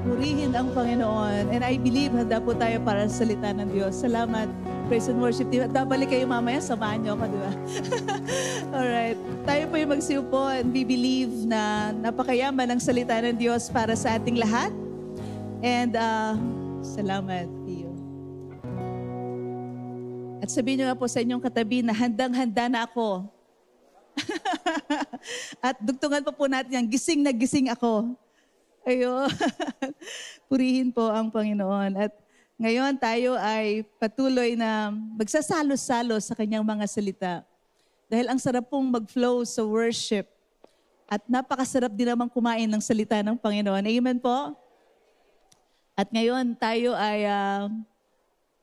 Purihin ang Panginoon. And I believe handa po tayo para sa salita ng Diyos. Salamat, praise and worship team. At babalik kayo mamaya, samahan niyo ako, di ba? Alright. Tayo po yung magsiupo and we believe na napakayaman ang salita ng Diyos para sa ating lahat. And salamat, Tio. At sabihin niyo nga po sa inyong katabi na handang-handa na ako. At dugtungan po natin yan, gising na gising ako. Ayun. Purihin po ang Panginoon. At ngayon tayo ay patuloy na magsasalo-salo sa kanyang mga salita. Dahil ang sarap pong mag-flow sa worship. At napakasarap din naman kumain ng salita ng Panginoon. Amen po? At ngayon tayo ay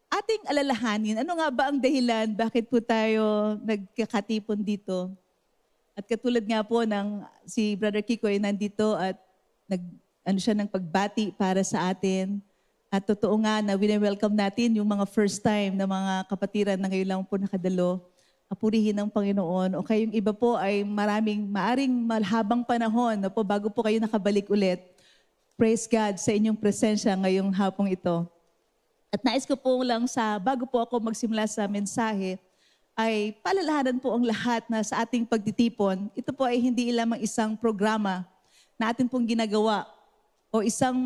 ating alalahanin. Ano nga ba ang dahilan? Bakit po tayo nagkakatipon dito? At katulad nga po ng si Brother Kiko ay nandito at siya ng pagbati para sa atin. At totoo nga na wini-welcome natin yung mga first time na mga kapatiran na ngayon lang po nakadalo. Purihin ng Panginoon. O kaya yung iba po ay maaring malhabang panahon na po bago po kayo nakabalik ulit. Praise God sa inyong presensya ngayong hapong ito. At nais ko po lang bago po ako magsimula sa mensahe, ay palalahanan po ang lahat na sa ating pagtitipon. Ito po ay hindi lamang isang programa na atin pong ginagawa o isang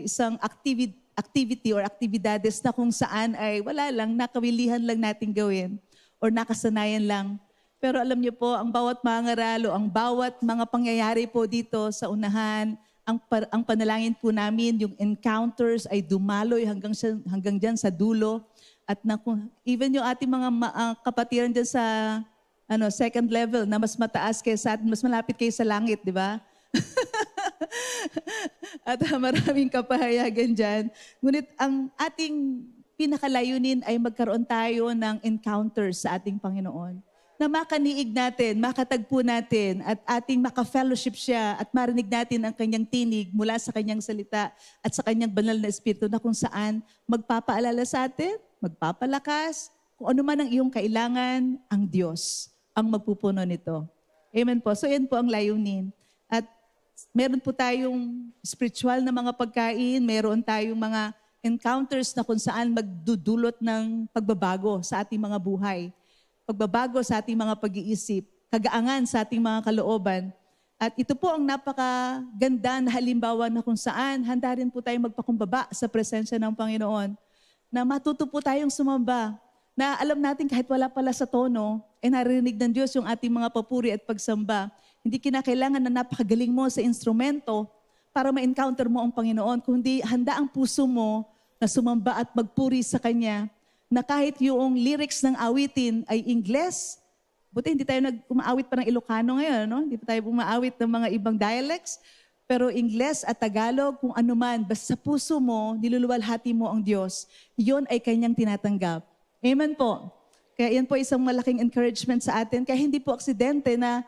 isang activity or aktibidades na kung saan ay wala lang, nakawilihan lang natin gawin or nakasanayan lang. Pero alam niyo po, ang bawat mga ngaral o ang bawat mga pangyayari po dito sa unahan, ang panalangin po namin, yung encounters ay dumaloy hanggang dyan sa dulo. At even yung ating mga kapatiran dyan sa second level na mas mataas kaysa atin, mas malapit kayo sa langit, di ba? At maraming kapahayagan dyan. Ngunit ang ating pinakalayunin ay magkaroon tayo ng encounters sa ating Panginoon. Na makaniig natin, makatagpo natin, at ating makafellowship siya at marinig natin ang kanyang tinig mula sa kanyang salita at sa kanyang banal na espiritu na kung saan magpapaalala sa atin, magpapalakas, kung ano man ang iyong kailangan, ang Diyos ang magpupuno nito. Amen po. So yan po ang layunin. At meron po tayong spiritual na mga pagkain, meron tayong mga encounters na kung saan magdudulot ng pagbabago sa ating mga buhay. Pagbabago sa ating mga pag-iisip, kagaangan sa ating mga kalooban. At ito po ang napakaganda na halimbawa na kung saan handa rin po tayong magpakumbaba sa presensya ng Panginoon. Na matuto po tayong sumamba. Na alam natin kahit wala pala sa tono, narinig ng Diyos yung ating mga papuri at pagsamba. Hindi kinakailangan na napakagaling mo sa instrumento para ma-encounter mo ang Panginoon, kundi handa ang puso mo na sumamba at magpuri sa Kanya, na kahit yung lyrics ng awitin ay Ingles, buti hindi tayo umaawit pa ng Ilocano ngayon, no? Hindi pa tayo umaawit ng mga ibang dialects, pero Ingles at Tagalog, kung ano man, basta sa puso mo, niluluwalhati mo ang Diyos, yon ay Kanyang tinatanggap. Amen po. Kaya yan po isang malaking encouragement sa atin, kaya hindi po aksidente na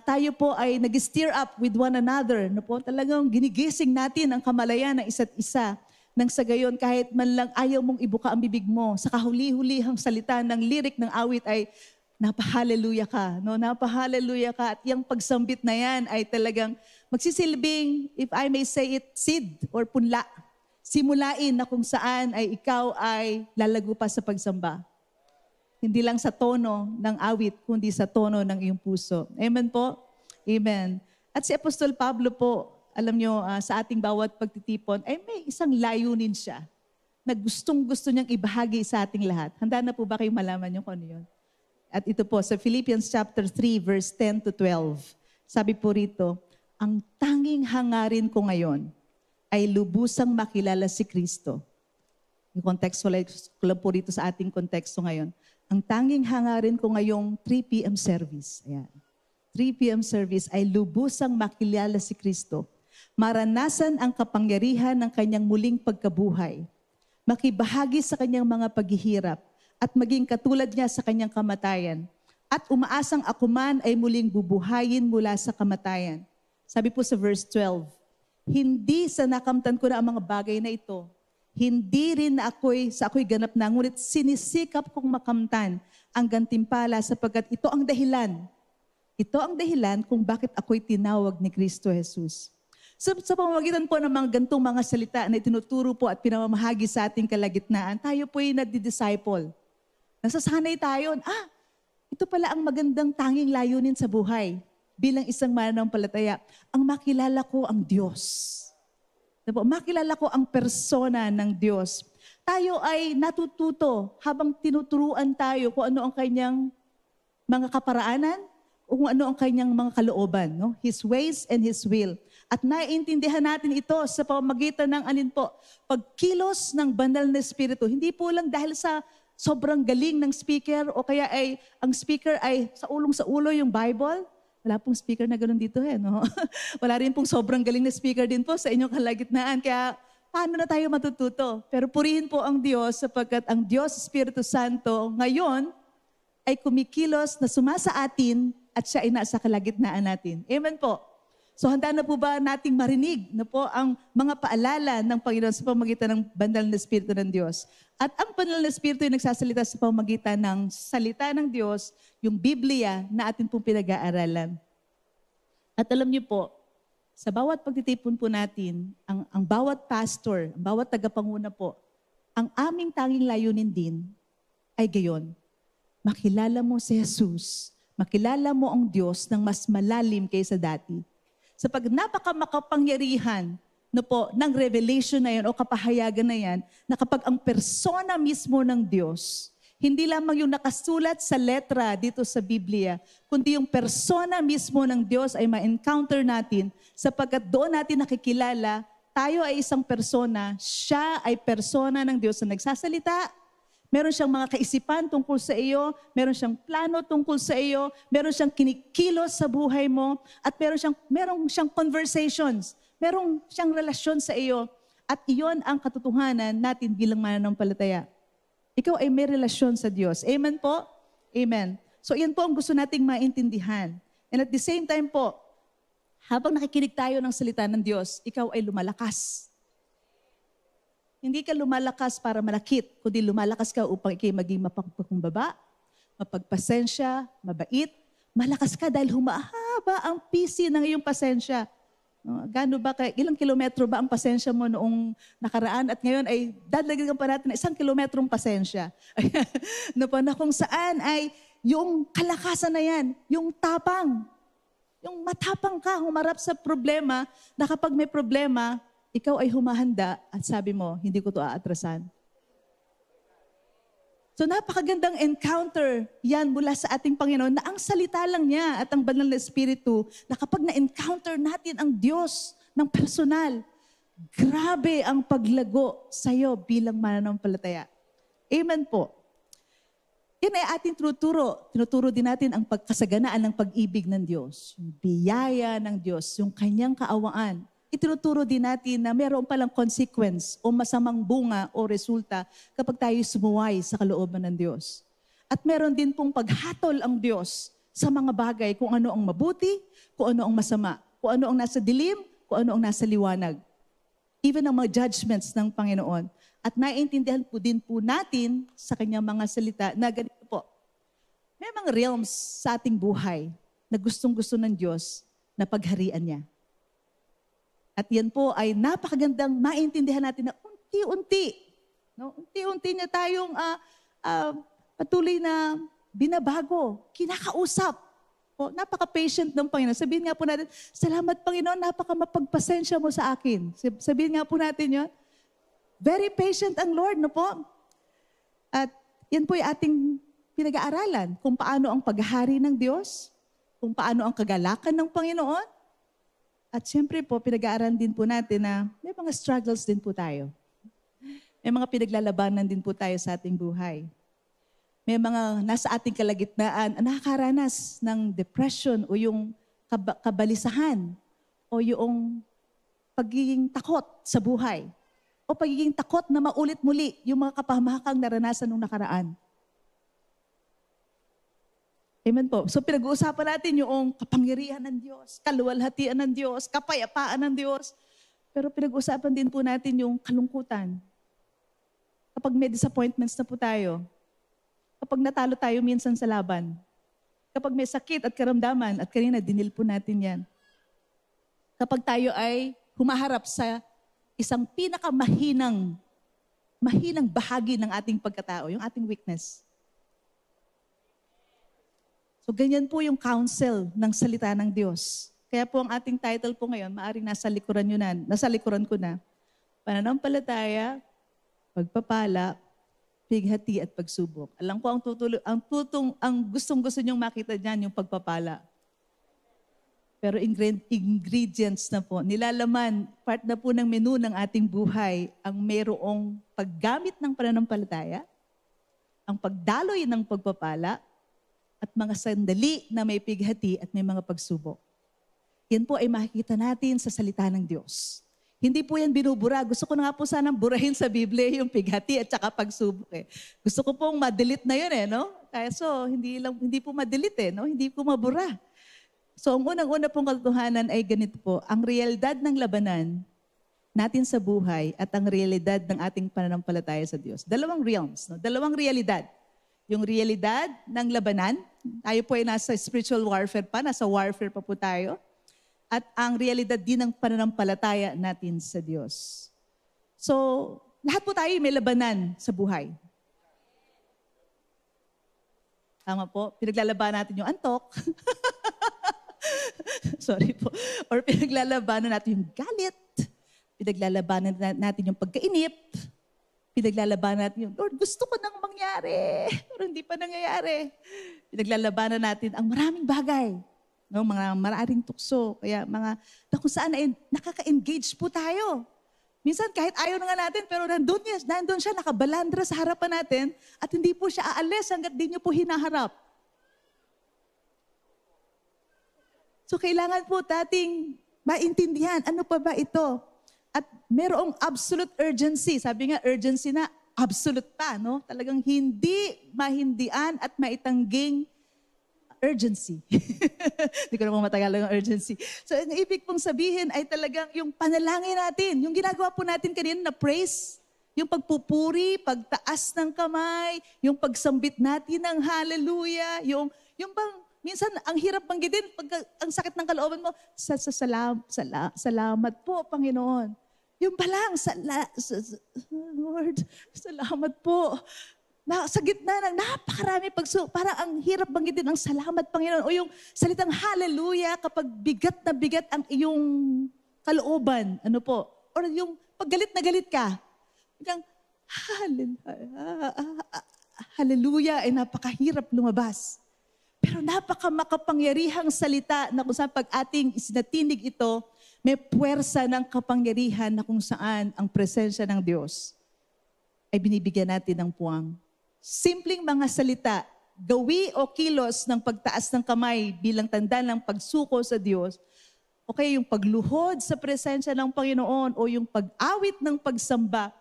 tayo po ay nag-stir up with one another. No po? Talagang ginigising natin ang kamalayan ng isa't isa. Nang sa gayon, kahit man lang ayaw mong ibuka ang bibig mo, sa kahuli-hulihang salita ng lirik ng awit ay napahaleluya ka. No? Napahaleluya ka. At yung pagsambit na yan ay talagang magsisilbing, if I may say it, seed or punla. Simulain na kung saan ay ikaw ay lalago pa sa pagsamba. Hindi lang sa tono ng awit, kundi sa tono ng iyong puso. Amen po? Amen. At si Apostol Pablo po, alam nyo, sa ating bawat pagtitipon, ay may isang layunin siya na gustong-gusto niyang ibahagi sa ating lahat. Handa na po ba kayong malaman nyo kung ano yun? At ito po, sa Philippians chapter 3, verse 10 to 12, sabi po rito, ang tanging hangarin ko ngayon ay lubusang makilala si Kristo. Yung contextualize ko lang po rito sa ating konteksto ngayon. Ang tanging hangarin ko ngayong 3 p.m. service, ayan, 3 p.m. service ay lubusang makilala si Kristo. Maranasan ang kapangyarihan ng kanyang muling pagkabuhay. Makibahagi sa kanyang mga paghihirap at maging katulad niya sa kanyang kamatayan. At umaasang ako man ay muling bubuhayin mula sa kamatayan. Sabi po sa verse 12, hindi sa nakamtan ko na ang mga bagay na ito, hindi rin na ako'y ganap na, ngunit sinisikap kong makamtan ang gantimpala sapagkat ito ang dahilan. Ito ang dahilan kung bakit ako'y tinawag ni Kristo Jesus. Sa pamamagitan po ng mga gantong mga salita na itinuturo po at pinamamahagi sa ating kalagitnaan, tayo po ay nagdi-disciple. Nasasanay tayo, ito pala ang magandang tanging layunin sa buhay bilang isang mananampalataya, ang makilala ko ang Diyos. Makilala ko ang persona ng Diyos. Tayo ay natututo habang tinuturuan tayo kung ano ang kanyang mga kaparaanan o kung ano ang kanyang mga kalooban, no? His ways and His will. At naiintindihan natin ito sa pamamagitan ng pagkilos ng banal na Espiritu. Hindi po lang dahil sa sobrang galing ng speaker o kaya ay ang speaker ay sa ulo yung Bible. Wala pong speaker na ganoon dito no? Wala rin pong sobrang galing na speaker din po sa inyong kalagitnaan. Kaya paano na tayo matututo? Pero purihin po ang Diyos sapagkat ang Diyos Espiritu Santo ngayon ay kumikilos na sumasa atin at siya ay nasa kalagitnaan natin. Amen po. So handa na po ba nating marinig na po ang mga paalala ng Panginoon sa pamamagitan ng banal na Espiritu ng Diyos? At ang banal na Espiritu ay nagsasalita sa pamamagitan ng salita ng Diyos, yung Biblia na atin pong pinag-aaralan. At alam niyo po, sa bawat pagtitipon po natin, ang bawat pastor, ang bawat tagapanguna po, ang aming tanging layunin din ay gayon. Makilala mo si Jesus, makilala mo ang Diyos ng mas malalim kaysa dati. Sapag napakamakapangyarihan ng revelation na yan o kapahayagan na yan, na kapag ang persona mismo ng Diyos, hindi lamang yung nakasulat sa letra dito sa Biblia, kundi yung persona mismo ng Diyos ay ma-encounter natin sapagkat doon natin nakikilala, tayo ay isang persona, siya ay persona ng Diyos na nagsasalita. Meron siyang mga kaisipan tungkol sa iyo, meron siyang plano tungkol sa iyo, meron siyang kinikilos sa buhay mo, at meron siyang conversations, meron siyang relasyon sa iyo, at iyon ang katotohanan natin bilang mananampalataya. Ikaw ay may relasyon sa Diyos. Amen po? Amen. So iyan po ang gusto nating maintindihan. And at the same time po, habang nakikinig tayo ng salita ng Diyos, ikaw ay lumalakas. Hindi ka lumalakas para malakit, kundi lumalakas ka upang ikay maging mapagpakumbaba, mapagpasensya, mabait. Malakas ka dahil humahaba ang pisi ng iyong pasensya. Gaano ba, ilang kilometro ba ang pasensya mo noong nakaraan at ngayon ay dadagdagan pa natin 1 kilometrong pasensya. Na kung saan ay yung kalakasan na yan, yung tapang, yung matapang ka, humarap sa problema na kapag may problema, ikaw ay humahanda at sabi mo, hindi ko to aatrasan. So napakagandang encounter yan mula sa ating Panginoon na ang salita lang niya at ang banal na Espiritu na kapag na-encounter natin ang Diyos ng personal, grabe ang paglago sa'yo bilang mananampalataya. Amen po. Yan ay ating tinuturo. Tinuturo din natin ang pagkasaganaan ng pag-ibig ng Diyos, yung biyaya ng Diyos, yung kanyang kaawaan. Itinuturo din natin na mayroon palang consequence o masamang bunga o resulta kapag tayo sumuway sa kalooban ng Diyos. At meron din pong paghatol ang Diyos sa mga bagay kung ano ang mabuti, kung ano ang masama, kung ano ang nasa dilim, kung ano ang nasa liwanag. Even ang mga judgments ng Panginoon. At naiintindihan po din po natin sa kanyang mga salita na ganito po. May mga realms sa ating buhay na gustong-gusto ng Diyos na pagharian niya. At yan po ay napakagandang maintindihan natin na unti-unti. No? Unti-unti niya tayong patuloy na binabago, kinakausap. O, napaka-patient ng Panginoon. Sabihin nga po natin, salamat Panginoon, napaka-mapagpasensya mo sa akin. Sabihin nga po natin yun. Very patient ang Lord, no po? At yan po yung ating pinag-aaralan kung paano ang paghahari ng Diyos, kung paano ang kagalakan ng Panginoon. At siyempre po, pinag-aaral din po natin na may mga struggles din po tayo. May mga pinaglalabanan din po tayo sa ating buhay. May mga nasa ating kalagitnaan na nakakaranas ng depression o yung kabalisahan o yung pagiging takot sa buhay o pagiging takot na maulit muli yung mga kapahamakang naranasan nung nakaraan. Amen po. So pinag-uusapan natin yung kapangyarihan ng Diyos, kaluwalhatian ng Diyos, kapayapaan ng Diyos. Pero pinag-uusapan din po natin yung kalungkutan. Kapag may disappointments na po tayo, kapag natalo tayo minsan sa laban, kapag may sakit at karamdaman, at kanina dinil po natin yan. Kapag tayo ay humaharap sa isang pinakamahinang bahagi ng ating pagkatao, yung ating weakness. So ganyan po yung counsel ng salita ng Diyos. Kaya po ang ating title po ngayon, maaaring nasa likuran ko na. Pananampalataya, pagpapala, pighati at pagsubok. Alam ko ang gustong-gusto niyong makita diyan yung pagpapala. Pero ingredients na po, nilalaman, part na po ng menu ng ating buhay, ang mayroong paggamit ng pananampalataya, ang pagdaloy ng pagpapala, at mga sandali na may pighati at may mga pagsubok. Yan po ay makikita natin sa salita ng Diyos. Hindi po yan binubura. Gusto ko na nga po sanang burahin sa Biblia yung pighati at saka pagsubok eh. Gusto ko pong ma-delete na yun eh, no? Kaya so, hindi po ma-delete eh, no? Hindi po mabura. So, ang unang-una pong katotohanan ay ganito po. Ang realidad ng labanan natin sa buhay at ang realidad ng ating pananampalataya sa Diyos. Dalawang realms, no? Dalawang realidad. Yung realidad ng labanan, tayo po ay nasa spiritual warfare pa, nasa warfare pa po tayo. At ang realidad din ng pananampalataya natin sa Diyos. So, lahat po tayo may labanan sa buhay. Tama po, pinaglalabanan natin yung antok. Sorry po. Or pinaglalabanan natin yung galit. Pinaglalabanan natin yung pagkainip. Pinaglalabanan natin yung, Lord, gusto ko nang mangyari. Pero hindi pa nangyayari. Pinaglalabanan natin ang maraming bagay. No, mga maraming tukso. Kaya na kung saan ay nakaka-engage po tayo. Minsan kahit ayaw na nga natin, pero nandun siya, nakabalandra sa harapan natin at hindi po siya aalis hanggat di niyo po hinaharap. So kailangan po dating maintindihan, ano pa ba ito? At merong absolute urgency. Sabi nga, urgency na absolute pa, no? Talagang hindi mahindian at maitangging urgency. Hindi ko naman matagal yung urgency. So, ang ibig pong sabihin ay talagang yung panalangin natin, yung ginagawa po natin kanina na praise, yung pagpupuri, pagtaas ng kamay, yung pagsambit natin ng hallelujah, yung bang, minsan ang hirap banggitin, pag ang sakit ng kalooban mo, salamat po, Panginoon. Yung palang, Lord, salamat po. Sa gitna ng napakarami parang ang hirap banggitin ang salamat, Panginoon. O yung salitang hallelujah kapag bigat na bigat ang iyong kalooban. Ano po? Or yung pag galit na galit ka. Yung hallelujah ay napakahirap lumabas. Pero napakamakapangyarihang salita na kung saan pag ating isinatinig ito, may puwersa ng kapangyarihan na kung saan ang presensya ng Diyos ay binibigyan natin ng puwang. Simpleng mga salita, gawi o kilos ng pagtaas ng kamay bilang tanda ng pagsuko sa Diyos, o kaya yung pagluhod sa presensya ng Panginoon o yung pag-awit ng pagsamba,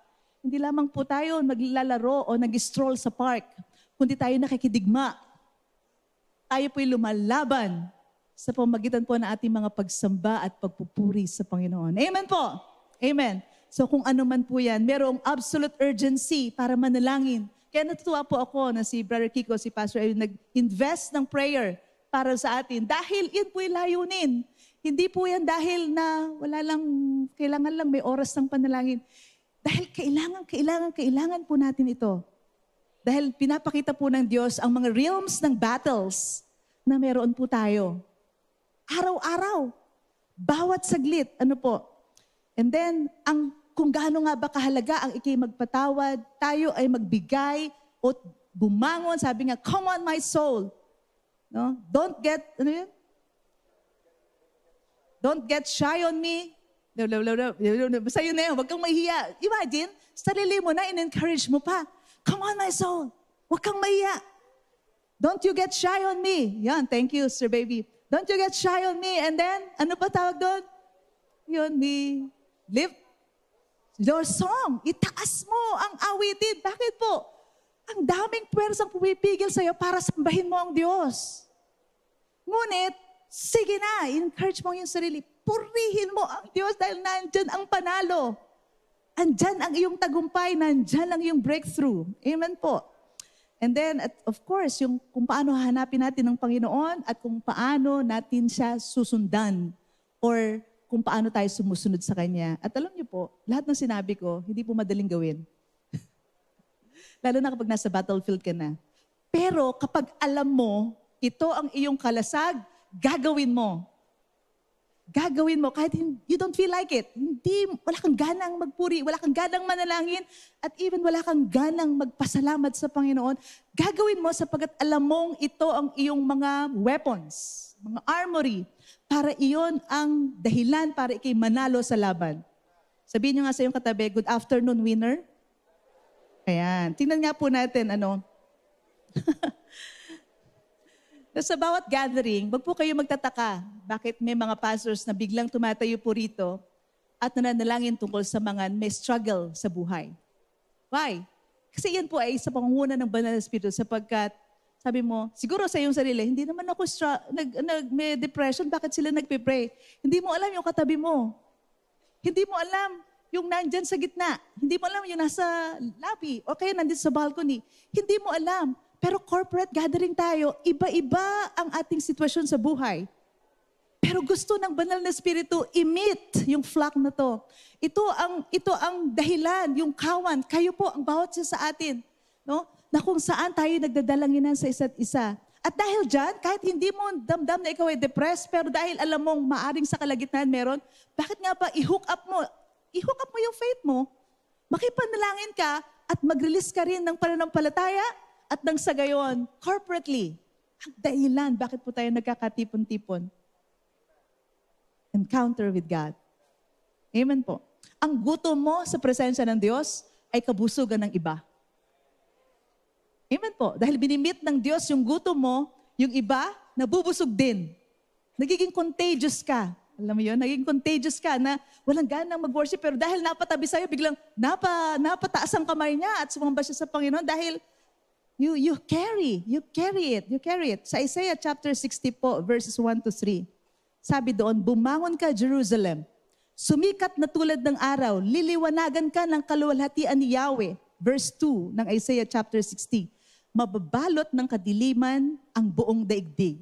hindi lamang po tayo naglalaro o nag-stroll sa park, kundi tayo nakikidigma. Tayo po'y lumalaban sa pamagitan po ng ating mga pagsamba at pagpupuri sa Panginoon. Amen po? Amen. So kung ano man po yan, merong absolute urgency para manalangin. Kaya natutuwa po ako na si Brother Kiko, si Pastor ay nag-invest ng prayer para sa atin. Dahil yun po yung layunin. Hindi po yan dahil na kailangan lang may oras ng panalangin. Dahil kailangan po natin ito. Dahil pinapakita po ng Diyos ang mga realms ng battles na meron po tayo. Araw-araw. Bawat saglit. Ano po? And then, kung gaano nga ba kahalaga ang ikay magpatawad, tayo ay magbigay o bumangon. Sabi nga, come on my soul. No? Don't get shy on me. Basta yun na yun, huwag kang mahihiya. Imagine, sarili mo na, in-encourage mo pa. Come on my soul. Huwag kang mahihiya. Don't you get shy on me. Yan, thank you, Sir Baby. Don't you get shy on me. And then, ano pa tawag doon? Yun, lift your song. Itaas mo ang awitin. Bakit po? Ang daming puwersang pumipigil sa'yo para sambahin mo ang Diyos. Ngunit, sige na, encourage mo yung sarili. Purihin mo ang Diyos dahil nandyan ang panalo. Andyan ang iyong tagumpay, nandyan ang iyong breakthrough. Amen po. And then, of course, yung kung paano hahanapin natin ang Panginoon at kung paano natin siya susundan or kung paano tayo sumusunod sa Kanya. At alam niyo po, lahat ng sinabi ko, hindi po madaling gawin. Lalo na kapag nasa battlefield ka na. Pero kapag alam mo, ito ang iyong kalasag, gagawin mo. Gagawin mo kahit you don't feel like it. Wala kang ganang magpuri, wala kang ganang manalangin, at even wala kang ganang magpasalamat sa Panginoon. Gagawin mo sapagkat alam mong ito ang iyong mga weapons, mga armory, para iyon ang dahilan para ikay manalo sa laban. Sabihin nyo nga sa iyong katabi, good afternoon, winner. Ayan. Tingnan nga po natin, sa bawat gathering, wag po kayo magtataka bakit may mga pastors na biglang tumatayo po rito at nananalangin tungkol sa mga may struggle sa buhay. Why? Kasi yan po ay sa pangunguna ng Banal na Espiritu sapagkat sabi mo, siguro sa iyong sarili, hindi naman ako may depression, bakit sila nagpe-pray? Hindi mo alam yung katabi mo. Hindi mo alam yung nandyan sa gitna. Hindi mo alam yung nasa lobby o kaya nandito sa balcony. Hindi mo alam. Pero corporate gathering tayo, iba-iba ang ating sitwasyon sa buhay. Pero gusto ng Banal na Espiritu i-meet yung flock na to. Ito ang dahilan, yung kawan. Kayo po, ang bawat isa sa atin. No? Na kung saan tayo nagdadalanginan sa isa't isa. At dahil dyan, kahit hindi mo damdam na ikaw ay depressed, pero dahil alam mong maaring sa kalagitnaan meron, bakit nga ba i-hook up mo yung faith mo, makipanalangin ka, at mag-release ka rin ng pananampalataya, at nang sa gayon, corporately, ang dahilan bakit po tayo nagkakatipon-tipon. Encounter with God. Amen po. Ang gutom mo sa presensya ng Diyos ay kabusugan ng iba. Amen po. Dahil binimit ng Diyos yung gutom mo, yung iba, nabubusog din. Nagiging contagious ka. Alam mo yun? Naging contagious ka na walang ganang mag-worship, pero dahil napatabi sa'yo, biglang napataas ang kamay niya at sumamba siya sa Panginoon dahil You carry it. Sa Isaiah chapter 60 po, verses 1 to 3. Sabi doon, bumangon ka, Jerusalem. Sumikat na tulad ng araw, liliwanagan ka ng kaluwalhatian ni Yahweh. Verse 2 ng Isaiah chapter 60. Mababalot ng kadiliman ang buong daigdig.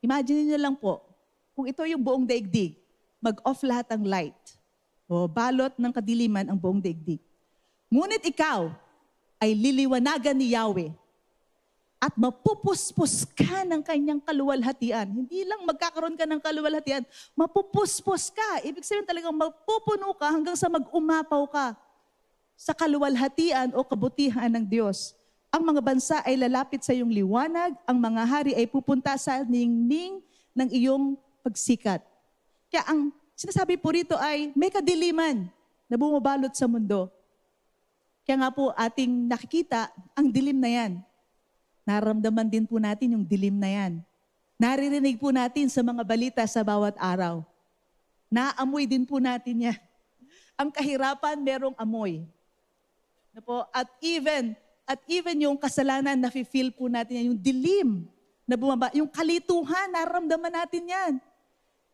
Imagine niyo lang po, kung ito yung buong daigdig, mag-off lahat ang light. O balot ng kadiliman ang buong daigdig. Ngunit ikaw, ay liliwanagan ni Yahweh at mapupuspos ka ng kanyang kaluwalhatian. Hindi lang magkakaroon ka ng kaluwalhatian, mapupuspos ka. Ibig sabihin talagang mapupuno ka hanggang sa mag-umapaw ka sa kaluwalhatian o kabutihan ng Diyos. Ang mga bansa ay lalapit sa iyong liwanag, ang mga hari ay pupunta sa ningning ng iyong pagsikat. Kaya ang sinasabi po rito ay may kadiliman na bumabalot sa mundo. Kaya nga po ating nakikita ang dilim na yan. Nararamdaman din po natin yung dilim na yan. Naririnig po natin sa mga balita sa bawat araw. Naamoy din po natin yan. Ang kahirapan, merong amoy. At even yung kasalanan, nafe-feel po natin yan. Yung dilim na bumaba. Yung kalituhan, nararamdaman natin yan.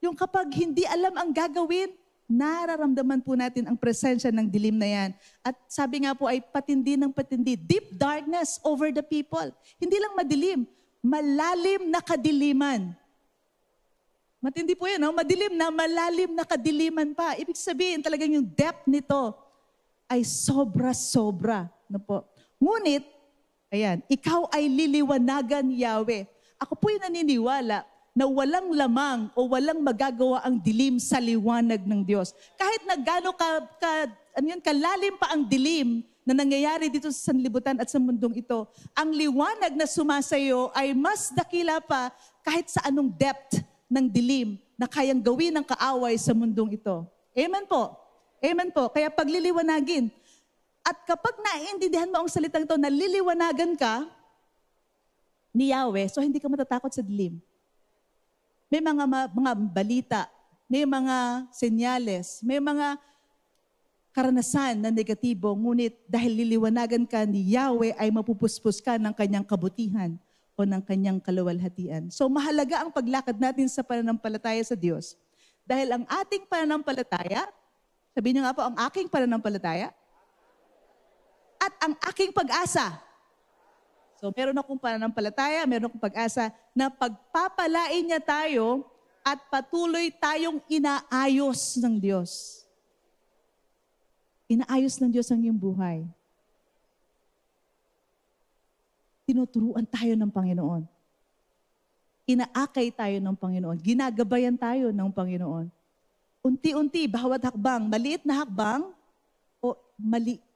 Yung kapag hindi alam ang gagawin, nararamdaman po natin ang presensya ng dilim na yan. At sabi nga po ay patindi ng patindi. Deep darkness over the people. Hindi lang madilim, malalim na kadiliman. Matindi po yan, no? Madilim na, malalim na kadiliman pa. Ibig sabihin talagang yung depth nito ay sobra-sobra. No po? Ngunit, ayan, ikaw ay liliwanagan, Yahweh. Ako po'y naniniwala na walang lamang o walang magagawa ang dilim sa liwanag ng Diyos. Kahit na gaano kalalim pa ang dilim na nangyayari dito sa sanlibutan at sa mundong ito, ang liwanag na sumasayo ay mas dakila pa kahit sa anong depth ng dilim na kayang gawin ng kaaway sa mundong ito. Amen po. Amen po. Kaya pagliliwanagin. At kapag naiintindihan mo ang salitang ito, naliliwanagan ka ni Yahweh, so hindi ka matatakot sa dilim. May mga balita, may mga senyales, may mga karanasan na negatibo, ngunit dahil liliwanagan ka ni Yahweh ay mapupuspos ka ng kanyang kabutihan o ng kanyang kaluwalhatian. So mahalaga ang paglakad natin sa pananampalataya sa Diyos. Dahil ang ating pananampalataya, sabihin niyo nga po, ang aking pananampalataya at ang aking pag-asa. So meron akong pananampalataya, meron akong pag-asa na pagpapalain niya tayo at patuloy tayong inaayos ng Diyos. Inaayos ng Diyos ang iyong buhay. Tinuturuan tayo ng Panginoon. Inaakay tayo ng Panginoon. Ginagabayan tayo ng Panginoon. Unti-unti, bawat hakbang, maliit na hakbang o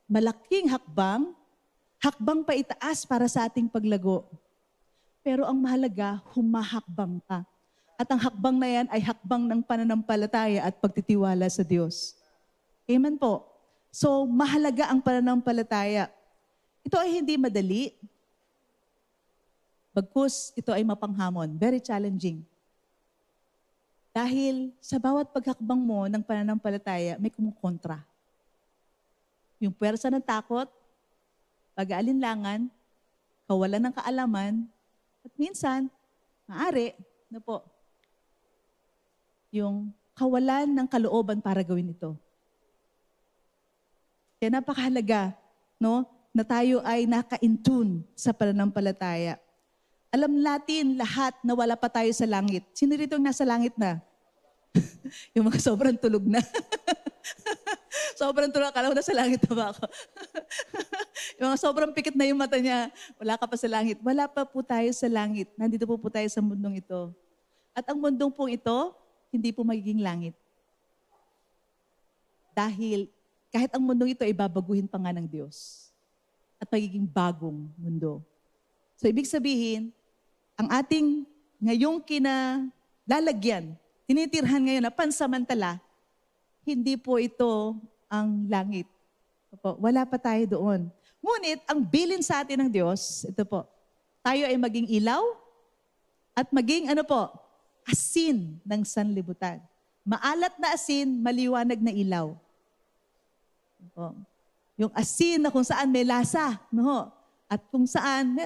malaking hakbang, hakbang pa itaas para sa ating paglago. Pero ang mahalaga, humahakbang ka. At ang hakbang na yan ay hakbang ng pananampalataya at pagtitiwala sa Diyos. Amen po. So, mahalaga ang pananampalataya. Ito ay hindi madali. Bagkus, ito ay mapanghamon. Very challenging. Dahil sa bawat paghakbang mo ng pananampalataya, may kumukontra. Yung puwersa ng takot, pag-aalinlangan, kawalan ng kaalaman, at minsan, maaari, yung kawalan ng kalooban para gawin ito. Kaya napakahalaga, na tayo ay naka-in-tune sa pananampalataya. Alam natin lahat na wala pa tayo sa langit. Sino rito ang nasa langit na? Yung mga sobrang tulog na. Sobrang tulog. Akala ko nasa langit na ba ako? Yung mga sobrang pikit na yung mata niya. Wala ka pa sa langit. Wala pa po tayo sa langit. Nandito po tayo sa mundong ito. At ang mundong pong ito, hindi po magiging langit. Dahil kahit ang mundong ito ay babaguhin pa nga ng Diyos. At magiging bagong mundo. So ibig sabihin, ang ating ngayong kinalalagyan, tinitirhan ngayon na pansamantala, hindi po ito ang langit. Wala pa tayo doon. Ngunit, ang bilin sa atin ng Diyos, ito po, tayo ay maging ilaw at maging asin ng sanlibutan. Maalat na asin, maliwanag na ilaw. Yung asin na kung saan may lasa, at kung saan,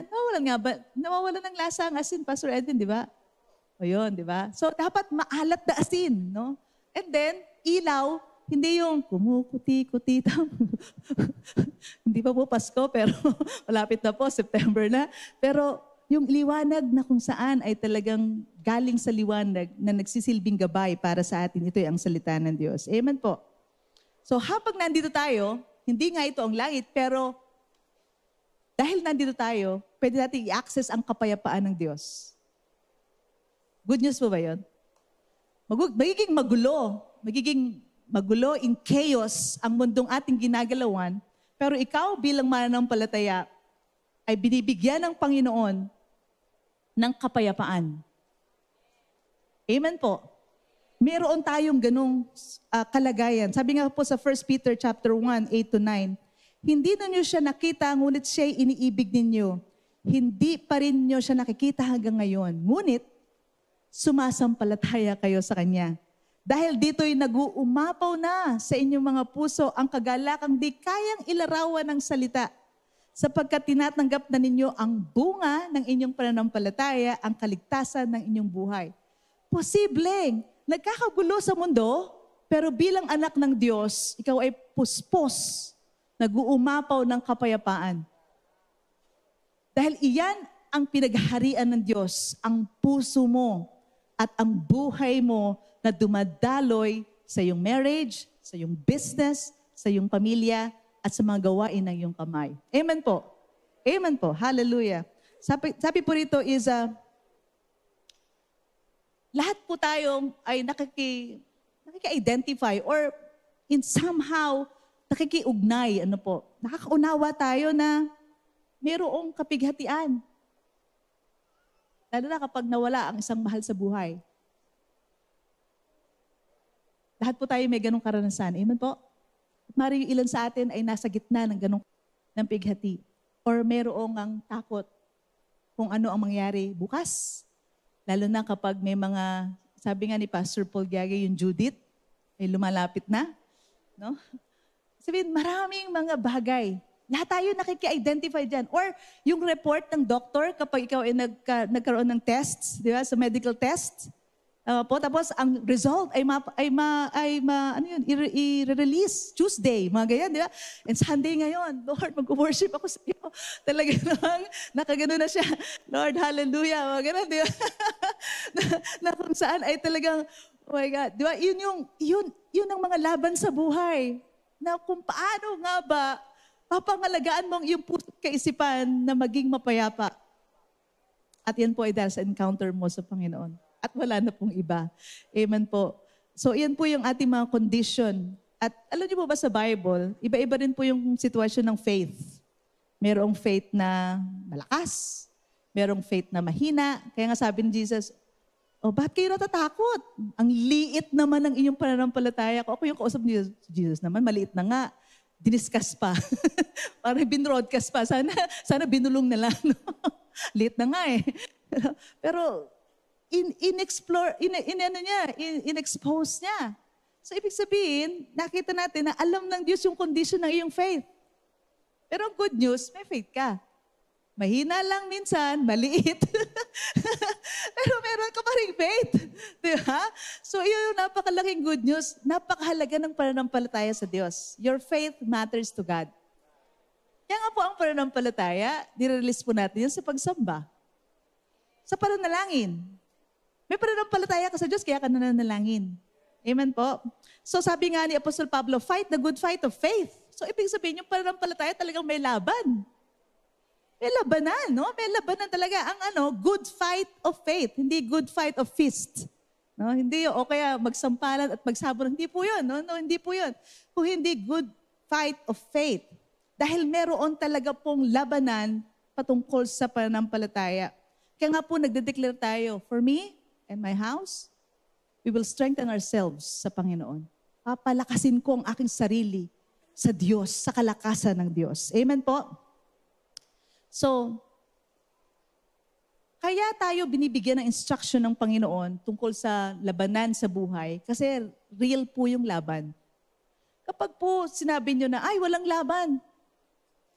nawawalan ng lasa ang asin, Pastor Edwin, di ba? O yun, di ba? So, dapat maalat na asin, And then, ilaw, hindi yung kumukuti-kuti. Hindi pa po Pasko, pero malapit na po, September na. Pero yung liwanag na kung saan ay talagang galing sa liwanag na nagsisilbing gabay para sa atin, ito ay ang salita ng Diyos. Amen po. So habang nandito tayo, hindi nga ito ang langit, pero dahil nandito tayo, pwede natin i-access ang kapayapaan ng Diyos. Good news po ba yun? Magiging magulo in chaos ang mundong ating ginagalawan, pero ikaw bilang mananampalataya ay binibigyan ng Panginoon ng kapayapaan. Amen po. Meron tayong ganong kalagayan. Sabi nga po sa 1 Peter chapter 1, 8-9, hindi ninyo siya nakita, ngunit siya'y iniibig ninyo. Hindi pa rin nyo siya nakikita hanggang ngayon. Ngunit, sumasampalataya kayo sa Kanya. Dahil dito'y nag-uumapaw na sa inyong mga puso ang kagalakang di kayang ilarawan ng salita, sapagkat tinatanggap na ninyo ang bunga ng inyong pananampalataya, ang kaligtasan ng inyong buhay. Posibleng, nagkakagulo sa mundo, pero bilang anak ng Diyos, ikaw ay puspos, nag-uumapaw ng kapayapaan. Dahil iyan ang pinaghaharian ng Diyos, ang puso mo at ang buhay mo na dumadaloy sa iyong marriage, sa iyong business, sa iyong pamilya, at sa mga gawain ng iyong kamay. Amen po. Amen po. Hallelujah. Sabi po rito is, lahat po tayong ay nakiki-identify or in somehow nakikiugnay. Nakakaunawa tayo na mayroong kapighatian. Lalo na kapag nawala ang isang mahal sa buhay. Lahat po tayo may ganong karanasan. Amen po? At maaaring ilan sa atin ay nasa gitna ng ganong ng pighati. Or mayroong ang takot kung ano ang mangyari bukas. Lalo na kapag may mga, sabi nga ni Pastor Paul Giagay, yung Judith, ay lumalapit na. No? Sabihin, maraming mga bagay. Lahat tayo nakiki-identify dyan. Or yung report ng doktor kapag ikaw ay nagkaroon ng tests, di ba, sa medical tests, Po, tapos ang result ano yun, i-release Tuesday, mga ganyan, di ba? And Sunday ngayon, Lord, mag-worship ako sa iyo. Talaga namang nakagano na siya. Lord, hallelujah, mga ganun, di ba? na kung saan ay talagang, oh my God, di ba? Yun ang mga laban sa buhay. Na kung paano nga ba, papangalagaan mong iyong puso at kaisipan na maging mapayapa. At yan po ay dahil sa encounter mo sa Panginoon. At wala na pong iba. Amen po. So, yan po yung ating mga condition. At alam niyo po ba sa Bible, iba-iba rin po yung sitwasyon ng faith. Merong faith na malakas, merong faith na mahina. Kaya nga sabi ni Jesus, bakit kayo natatakot? Ang liit naman ng inyong pananampalataya. Ako yung kausap ni Jesus naman, maliit na nga. Diniscuss pa. Parang binroadcast pa. Sana binulong na lang. No? Liit na nga eh. Pero, in-expose niya. So, ibig sabihin, nakita natin na alam ng Diyos yung condition ng iyong faith. Pero ang good news, may faith ka. Mahina lang minsan, maliit. Pero meron ka pa rin faith. Di ba? So, yun yung napakalaking good news. Napakahalaga ng pananampalataya sa Diyos. Your faith matters to God. Kaya nga po ang pananampalataya, nire-release po natin yan sa pagsamba. Sa pananalangin. May pananampalataya ka sa Diyos, kaya ka nananalangin. Amen po? So sabi nga ni Apostle Pablo, fight the good fight of faith. So ibig sabihin, yung pananampalataya talagang may laban. May labanan, no? May labanan talaga. Ang good fight of faith, hindi good fight of fist. No? Hindi, o kaya magsampalan at magsabon. Hindi po yun, no? No, hindi po yun. Kung hindi good fight of faith. Dahil meron talaga pong labanan patungkol sa pananampalataya. Kaya nga po nagde-declare tayo, for me and my house, we will strengthen ourselves sa Panginoon. Papalakasin ko ang aking sarili sa Diyos, sa kalakasan ng Diyos. Amen po? So, kaya tayo binibigyan ng instruction ng Panginoon tungkol sa labanan sa buhay kasi real po yung laban. Kapag po sinabi nyo na, ay, walang laban,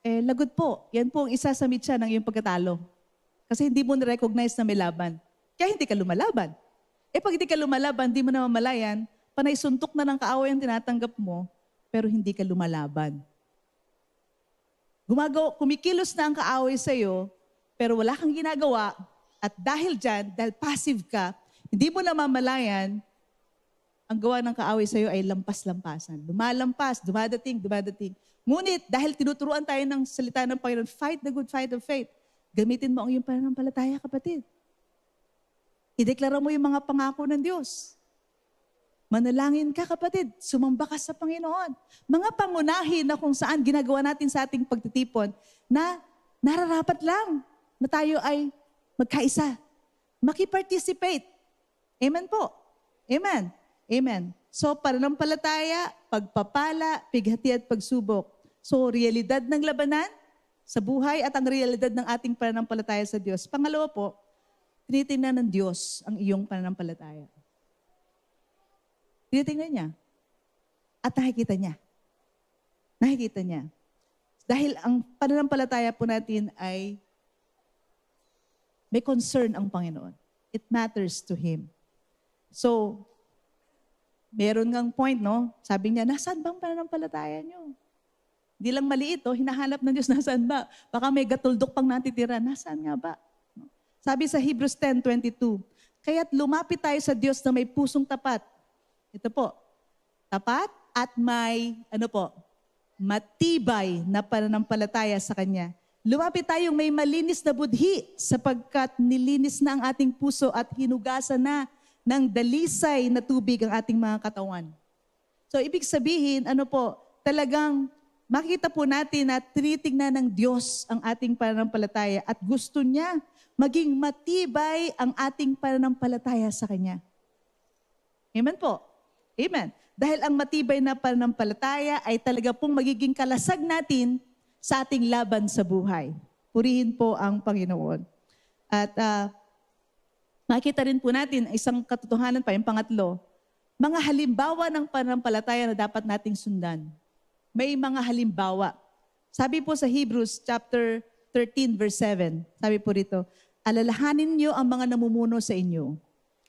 lagot po. Yan po ang isa sa mitya ng iyong pagkatalo. Kasi hindi mo na-recognize na may laban. Kaya hindi ka lumalaban. Pag hindi ka lumalaban, hindi mo na mamalayan, panay suntok na ng kaaway ang tinatanggap mo, pero hindi ka lumalaban. Kumikilos na ang kaaway sa'yo, pero wala kang ginagawa, at dahil dyan, dahil passive ka, hindi mo na mamalayan, ang gawa ng kaaway sa'yo ay lampas-lampasan. Lumalampas, dumadating. Ngunit, dahil tinuturuan tayo ng salita ng Panginoon, fight the good fight of faith, gamitin mo ang iyong pananampalataya, kapatid. Ideklara mo yung mga pangako ng Diyos. Manalangin ka, kapatid. Sumamba ka sa Panginoon. Mga pangunahin na kung saan ginagawa natin sa ating pagtitipon na nararapat lang na tayo ay magkaisa. Makiparticipate. Amen po. Amen. Amen. So, pananampalataya, pagpapala, pighati at pagsubok. So, realidad ng labanan sa buhay at ang realidad ng ating pananampalataya sa Diyos. Pangalawa po, tinitingnan ng Diyos ang iyong pananampalataya. Tinitingnan niya. At nakikita niya. Nakikita niya. Dahil ang pananampalataya po natin ay may concern ang Panginoon. It matters to Him. So, meron ngang point, no? Sabi niya, nasaan bang pananampalataya niyo? Hindi lang maliit, hinahanap ng Diyos, nasaan ba? Baka may gatuldok pang natitira, nasaan nga ba? Sabi sa Hebrews 10:22, kaya't lumapit tayo sa Diyos na may pusong tapat. Ito po, tapat at may, matibay na pananampalataya sa Kanya. Lumapit tayong may malinis na budhi sapagkat nilinis na ang ating puso at hinugasan na ng dalisay na tubig ang ating mga katawan. So, ibig sabihin, talagang makita po natin na tinitingnan ng Diyos ang ating pananampalataya at gusto niya maging matibay ang ating pananampalataya sa Kanya. Amen po. Amen. Dahil ang matibay na pananampalataya ay talaga pong magiging kalasag natin sa ating laban sa buhay. Purihin po ang Panginoon. At makita rin po natin isang katotohanan pa, yung pangatlo, mga halimbawa ng pananampalataya na dapat nating sundan. May mga halimbawa. Sabi po sa Hebrews chapter 13 verse 7, sabi po rito, alalahanin niyo ang mga namumuno sa inyo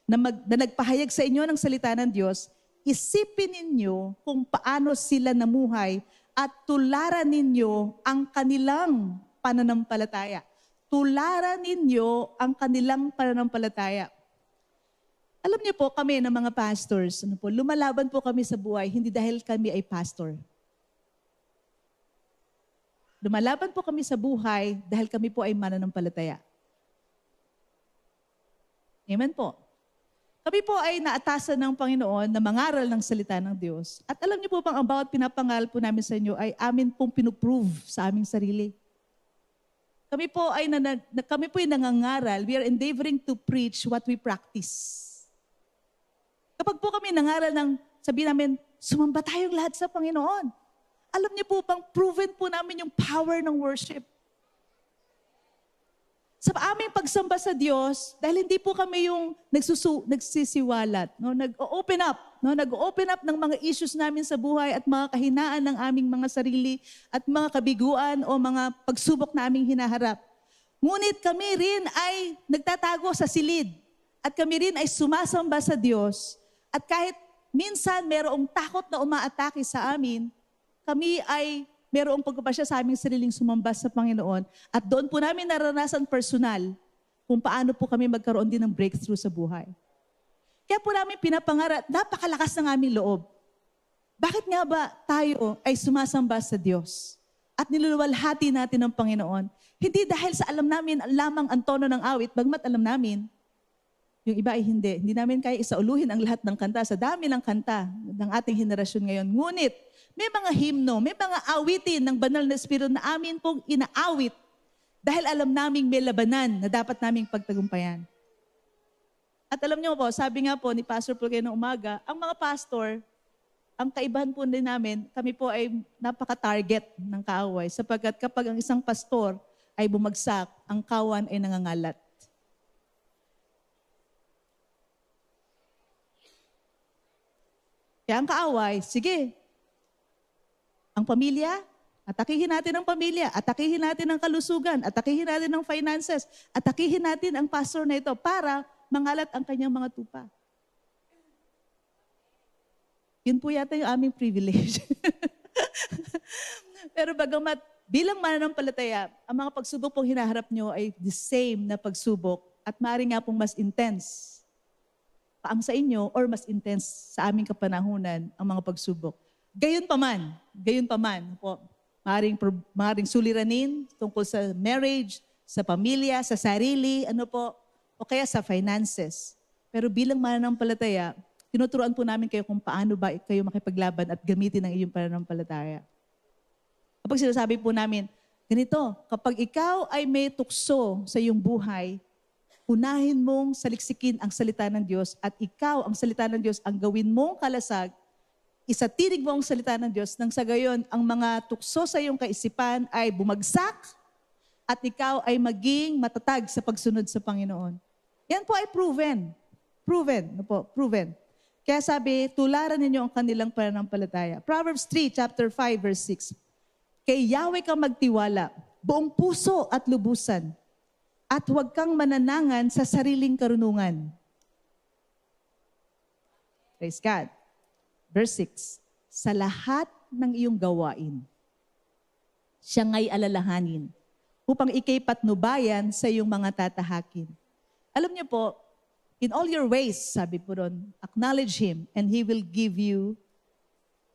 na nagpahayag sa inyo ng salita ng Diyos, isipin ninyo kung paano sila namuhay at tularan ninyo ang kanilang pananampalataya. Tularan ninyo ang kanilang pananampalataya. Alam niyo po, kami ng mga pastors, lumalaban po kami sa buhay, hindi dahil kami ay pastor. Lumalaban po kami sa buhay dahil kami po ay mananampalataya. Amen po. Kami po ay naatasan ng Panginoon na mangaral ng salita ng Diyos. At alam niyo po bang ang bawat pinapangal po namin sa inyo ay amin pong pinuprove sa aming sarili. Kami po ay nangangaral. We are endeavoring to preach what we practice. Kapag po kami nangaral ng sabihin namin, sumamba tayong lahat sa Panginoon. Alam niyo po bang proven po namin yung power ng worship. Sa aming pagsamba sa Diyos, dahil hindi po kami yung nagsisiwalat, nag-open up, nag-open up ng mga issues namin sa buhay at mga kahinaan ng aming mga sarili at mga kabiguan o mga pagsubok na aming hinaharap. Ngunit kami rin ay nagtatago sa silid at kami rin ay sumasamba sa Diyos at kahit minsan merong takot na umaatake sa amin, kami ay merong pagpapasya sa aming sariling sumamba sa Panginoon. At doon po namin naranasan personal kung paano po kami magkaroon din ng breakthrough sa buhay. Kaya po namin pinapangarap, napakalakas ng aming loob. Bakit nga ba tayo ay sumasamba sa Diyos at niluluwalhati natin ng Panginoon? Hindi dahil sa alam namin lamang ang tono ng awit, bagmat alam namin, yung iba ay hindi. Hindi namin kaya isauluhin ang lahat ng kanta sa dami ng kanta ng ating henerasyon ngayon. Ngunit, may mga himno, may mga awitin ng banal na Espiritu na amin pong inaawit dahil alam naming may labanan na dapat naming pagtagumpayan. At alam niyo po, sabi nga po ni Pastor Paul kayo ng umaga, ang mga pastor, ang kaibahan po din namin, kami po ay napaka-target ng kaaway sapagkat kapag ang isang pastor ay bumagsak, ang kawan ay nangangalat. Kaya ang kaaway, sige, ang pamilya, atakihin natin ang pamilya, atakihin natin ang kalusugan, atakihin natin ang finances, atakihin natin ang pastor na ito para mangalat ang kanyang mga tupa. Yun po yata yung aming privilege. Pero bagamat bilang mananampalataya, ang mga pagsubok pong hinaharap nyo ay the same na pagsubok at maaaring nga pong mas intense paang sa inyo or mas intense sa aming kapanahunan ang mga pagsubok. Gayon pa man po, maaaring suliranin tungkol sa marriage, sa pamilya, sa sarili, o kaya sa finances. Pero bilang mananampalataya, tinuturuan po namin kayo kung paano ba kayo makipaglaban at gamitin ang iyong pananampalataya. Kapag sinasabi po namin, ganito, kapag ikaw ay may tukso sa iyong buhay, unahin mong saliksikin ang salita ng Diyos at ikaw, ang salita ng Diyos, ang gawin mong kalasag, isatinig mo ang salita ng Diyos nang sa gayon ang mga tukso sa iyong kaisipan ay bumagsak at ikaw ay maging matatag sa pagsunod sa Panginoon. Yan po ay proven. Proven. Kaya sabi, tularan ninyo ang kanilang pananampalataya. Proverbs 3, chapter 5, verse 6. Kay Yahweh kang magtiwala, buong puso at lubusan, at huwag kang mananangan sa sariling karunungan. Praise God. Verse 6, sa lahat ng iyong gawain, siya nga'y alalahanin upang ika'y patnubayan sa iyong mga tatahakin. Alam niyo po, in all your ways, sabi po ron, acknowledge Him and He will give you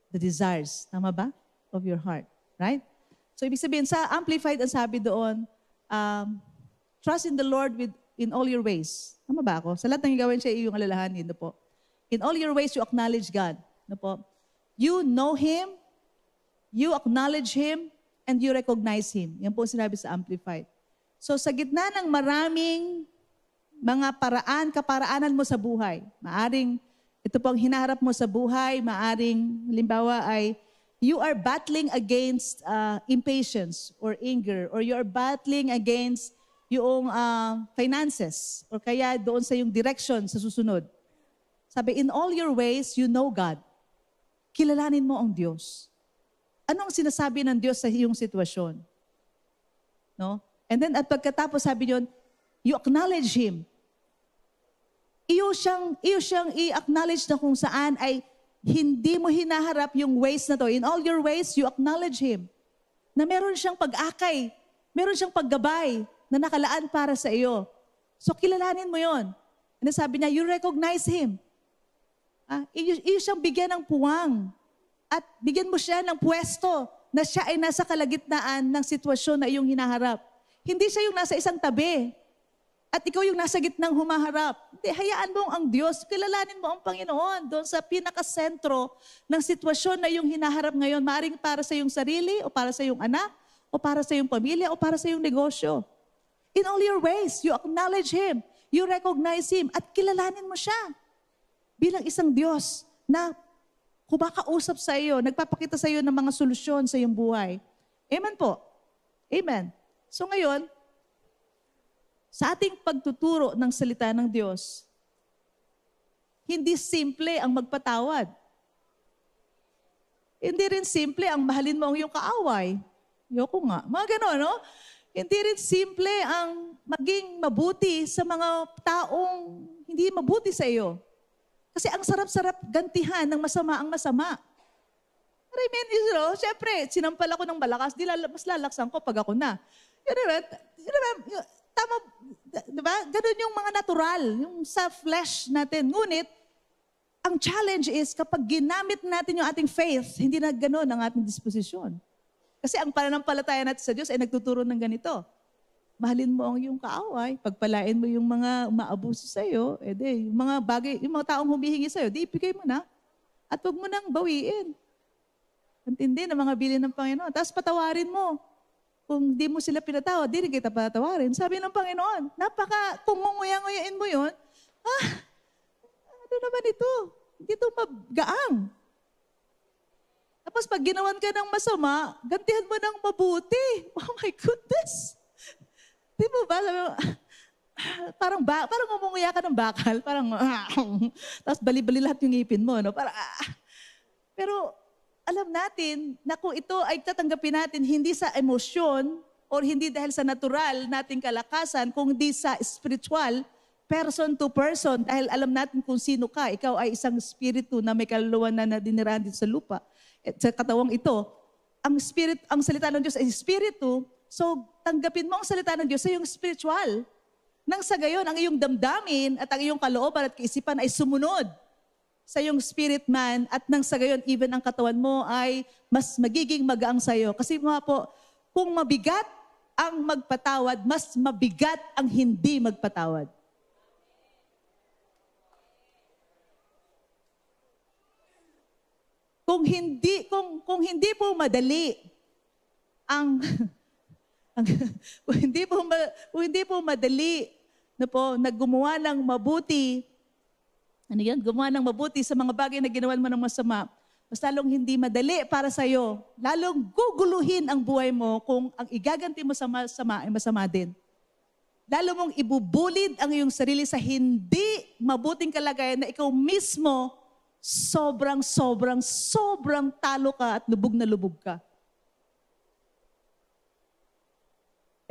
the desires. Tama ba? Of your heart. Right? So, ibig sabihin, sa Amplified, ang sabi doon, trust in the Lord in all your ways. Tama ba ako? Sa lahat ng gawin siya, iyong alalahanin. Po. In all your ways, you acknowledge God. You know Him, you acknowledge Him, and you recognize Him. Yan po sinabi sa Amplified. So sa gitna ng maraming mga kaparaanan mo sa buhay, maaring ito po ang hinaharap mo sa buhay, maaring halimbawa ay you are battling against impatience or anger, or you are battling against yung finances, or kaya doon sa yung direction sa susunod. Sabi, in all your ways, you know God. Kilalanin mo ang Diyos. Anong sinasabi ng Diyos sa iyong sitwasyon? No? And then at pagkatapos sabi niyon, you acknowledge Him. iyo siyang i-acknowledge na kung saan ay hindi mo hinaharap yung ways na to. In all your ways, you acknowledge Him. Na meron siyang pag-akay, meron siyang paggabay na nakalaan para sa iyo. So kilalanin mo yon. And sabi niya, you recognize Him. Iyo siyang bigyan ng puwang. At bigyan mo siya ng pwesto na siya ay nasa kalagitnaan ng sitwasyon na iyong hinaharap. Hindi siya yung nasa isang tabi. At ikaw yung nasa gitnang humaharap. Hindi, hayaan mo ang Diyos. Kilalanin mo ang Panginoon doon sa pinakasentro ng sitwasyon na yung hinaharap ngayon. Maaring para sa iyong sarili, o para sa iyong anak, o para sa iyong pamilya, o para sa iyong negosyo. In all your ways, you acknowledge Him. You recognize Him. At kilalanin mo siya bilang isang Diyos na kumakausap sa iyo, nagpapakita sa iyo ng mga solusyon sa iyong buhay. Amen po. Amen. So ngayon, sa ating pagtuturo ng salita ng Diyos, hindi simple ang magpatawad. Hindi rin simple ang mahalin mo ang iyong kaaway. Yoko nga. Mga gano'n, no? Hindi rin simple ang maging mabuti sa mga taong hindi mabuti sa iyo. Kasi ang sarap-sarap gantihan ng masama ang masama. I mean, syempre, sinampal ako ng malakas, mas lalaksan ko pag ako na. Tama, diba? Ganun yung mga natural, yung sa flesh natin. Ngunit, ang challenge is kapag ginamit natin yung ating faith, hindi na ganun ang ating disposisyon. Kasi ang pananampalataya natin sa Diyos ay nagtuturo ng ganito. Mahalin mo ang iyong kaaway, pagpalain mo yung mga umaabuso sa iyo, yung mga bagay, yung mga taong humihingi sa iyo, di ibigay mo na. At huwag mo nang bawiin. Antindi ng mga bilin ng Panginoon. Tapos patawarin mo. Kung di mo sila pinatawad, di rin kita patawarin. Sabi ng Panginoon, kung nguya-nguyain mo yun, ano naman ito? Hindi ito magaang. Tapos pag ginawan ka ng masama, gantihan mo ng mabuti. Oh my goodness! Di mo ba? Sabi mo, parang umunguya ka ng bakal, parang, tapos bali-bali lahat yung ngipin mo, no? Pero, alam natin na kung ito ay tatanggapin natin hindi sa emosyon or hindi dahil sa natural nating kalakasan, kundi sa spiritual, person to person, dahil alam natin kung sino ka. Ikaw ay isang spiritu na may kaluluwa na nadinirahan dito sa lupa. At sa katawang ito, ang salita ng Diyos ay spiritu, so tanggapin mo ang salita ng Diyos sa iyong spiritual. Nang sa gayon, ang iyong damdamin at ang iyong kalooban at kaisipan ay sumunod sa iyong spirit man, at nang sa gayon, even ang katawan mo ay mas magiging magaang sa iyo. Kasi mga po, kung mabigat ang magpatawad, mas mabigat ang hindi magpatawad. Kung hindi po madali ang kung hindi po madali na po naggumawa ng mabuti, gumawa ng mabuti sa mga bagay na ginawa mo ng masama, mas lalong hindi madali para sa iyo. Lalong guguluhin ang buhay mo kung ang igaganti mo sa masama ay masama din. Lalo mong ibubulid ang iyong sarili sa hindi mabuting kalagayan na ikaw mismo sobrang talo ka at lubog na lubog ka.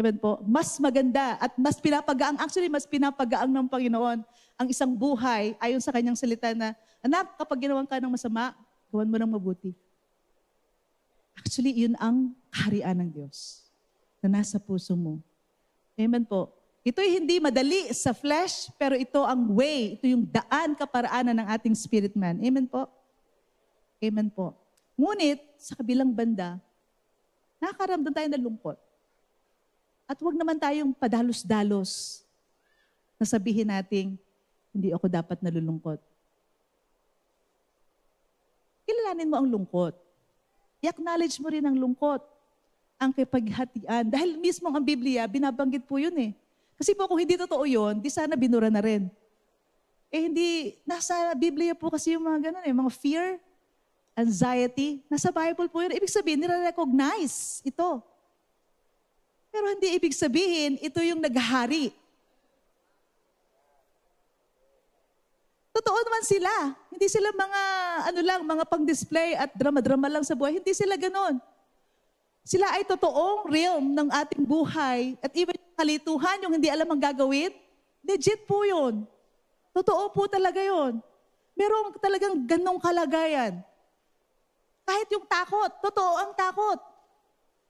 Amen po. Mas maganda at mas pinapagaang, actually mas pinapagaang ng Panginoon ang isang buhay ayon sa kanyang salita na, anak, kapag ginawan ka ng masama, gawan mo ng mabuti. Actually, yun ang kaharian ng Diyos na nasa puso mo. Amen po. Ito'y hindi madali sa flesh, pero ito ang way, ito yung daan kaparaanan ng ating spirit man. Amen po? Amen po. Ngunit, sa kabilang banda, nakakaramdam tayo ng lungkot. At huwag naman tayong padalos-dalos na sabihin nating, hindi ako dapat nalulungkot. Kilalanin mo ang lungkot. I-acknowledge mo rin ang lungkot, ang kipaghatian. Dahil mismo ang Biblia, binabanggit po yun eh. Kasi po kung hindi totoo yun, di sana binura na rin. Hindi, nasa Biblia po kasi yung mga ganun eh, mga fear, anxiety, nasa Bible po yun. Ibig sabihin, nire-recognize ito. Pero hindi ibig sabihin, ito yung naghahari. Totoo naman sila. Hindi sila mga pang-display at drama-drama lang sa buhay. Hindi sila ganon. Sila ay totoong realm ng ating buhay. At even yung kalituhan, yung hindi alam ang gagawin, legit po yun. Totoo po talaga yon. Merong talagang ganong kalagayan. Kahit yung takot, totoo ang takot.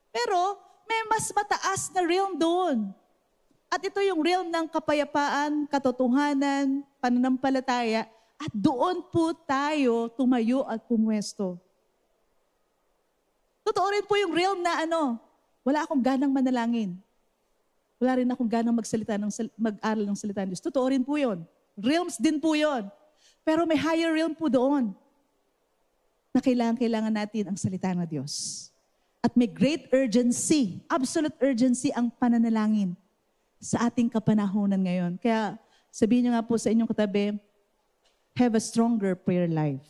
Pero may mas mataas na realm doon. At ito yung realm ng kapayapaan, katotohanan, pananampalataya. At doon po tayo tumayo at pumwesto. Totoo rin po yung realm na wala akong ganang manalangin. Wala rin akong ganang mag-aral ng salita ng Diyos. Totoo rin po yun. Realms din po yun. Pero may higher realm po doon na kailangan natin ang salita ng Diyos. At may great urgency, absolute urgency ang pananalangin sa ating kapanahonan ngayon. Kaya sabihin niyo nga po sa inyong katabi, have a stronger prayer life.